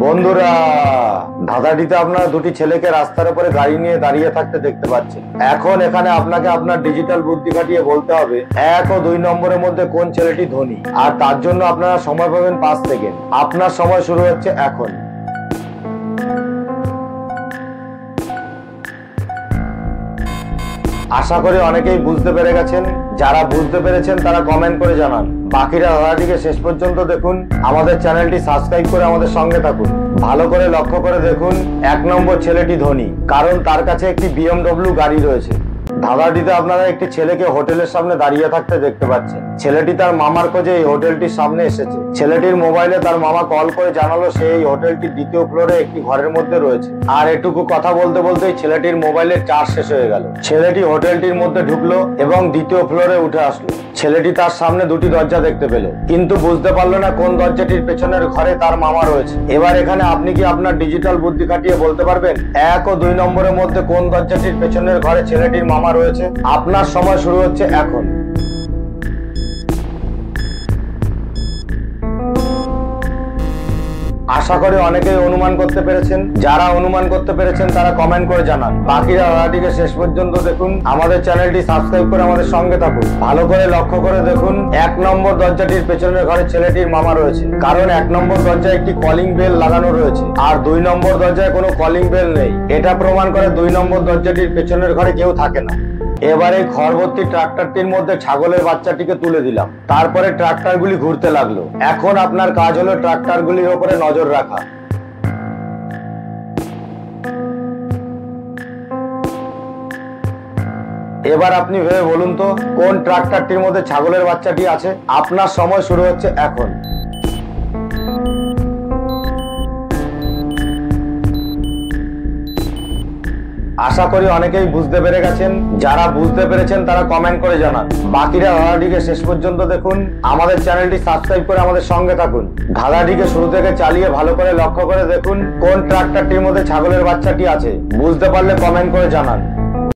বন্ধুরা, ধাঁধাটিতে আপনারা দুটি ছেলেকে রাস্তার উপরে গাড়ি নিয়ে দাঁড়িয়ে থাকতে দেখতে পাচ্ছেন। এখন এখানে আপনাকে আপনার ডিজিটাল বুদ্ধি খাটিয়ে বলতে হবে 1 ও 2 নম্বরের মধ্যে কোন ছেলেটি ধনী, আর তার জন্য আপনারা সময় পাবেন 5 সেকেন্ড। আপনার সময় শুরু হচ্ছে এখন। আশা করি অনেকেই বুঝতে পেরে গেছেন। যারা বুঝতে পেরেছেন তারা কমেন্ট করে জানান। বাকিরা ধাঁধাটিকে শেষ পর্যন্ত দেখুন। আমাদের চ্যানেলটি সাবস্ক্রাইব করে আমাদের সঙ্গে থাকুন। ভালো করে লক্ষ্য করে দেখুন, 1 নম্বর ছেলেটি ধনী, কারণ তার কাছে একটি BMW গাড়ি রয়েছে। ধাঁধাটিতে আপনারা একটি ছেলেকে হোটেলের সামনে দাঁড়িয়ে থাকতে দেখতে পাচ্ছেন। ছেলেটি তার মামার খোঁজে এই হোটেলটির সামনে এসেছে। ছেলেটির মোবাইলে তার মামা কল করে জানালো সে এই হোটেলটির 2য় ফ্লোরে একটি ঘরের মধ্যে রয়েছে। আর এটুকু কথা বলতে বলতেই ছেলেটির মোবাইলের চার্জ শেষ হয়ে গেল। ছেলেটি হোটেলটির মধ্যে ঢুকলো এবং 2য় ফ্লোরে উঠে আসলো। ছেলেটি তার সামনে দুটি দরজা দেখতে পেল, কিন্তু বুঝতে পারলো না কোন দরজাটির পেছনের ঘরে তার মামা রয়েছে। এবার এখানে আপনি কি আপনার ডিজিটাল বুদ্ধি খাটিয়ে বলতে পারবেন 1 ও 2 নম্বরের মধ্যে কোন দরজাটির পেছনের ঘরে ছেলেটির মামা রয়েছে? আপনার সময় শুরু হচ্ছে এখন। আশা করি অনেকেই অনুমান করতে পেরেছেন। যারা অনুমান করতে পেরেছেন তারা কমেন্ট করে জানান। বাকিরা ধাঁধাটিকে শেষ পর্যন্ত দেখুন। আমাদের চ্যানেলটি সাবস্ক্রাইব করে আমাদের সঙ্গে থাকুন। ভালো করে লক্ষ্য করে দেখুন, 1 নম্বর দরজাটির পেছনের ঘরে ছেলেটির মামা রয়েছে, কারণ 1 নম্বর দরজায় একটি কলিং বেল লাগানো রয়েছে আর 2 নম্বর দরজায় কোনো কলিং বেল নেই। এটা প্রমাণ করে 2 নম্বর দরজাটির পেছনের ঘরে কেউ থাকে না। এবারে খড়ভর্তি ট্রাক্টরটির মধ্যে ছাগলের বাচ্চাটিকে তুলে দিলাম। তারপরে ট্রাক্টরগুলি ঘুরতে লাগলো। এখন আপনার কাজ হলো ট্রাক্টরগুলির উপরে নজর রাখা। এবার আপনি ভেবে বলুন তো কোন ট্রাক্টরটির মধ্যে ছাগলের বাচ্চাটি আছে? আপনার সময় শুরু হচ্ছে এখন। আশা করি অনেকেই বুঝতে পেরে গেছেন। যারা বুঝতে পেরেছেন তারা কমেন্ট করে জানান। বাকিরা ধাঁধাটিকে শেষ পর্যন্ত দেখুন। আমাদের চ্যানেলটি সাবস্ক্রাইব করে আমাদের সঙ্গে থাকুন। ধাঁধাটিকে শুরু থেকে চালিয়ে ভালো করে লক্ষ্য করে দেখুন কোন ট্রাক্টরটির মধ্যে ছাগলের বাচ্চাটি আছে। বুঝতে পারলে কমেন্ট করে জানান।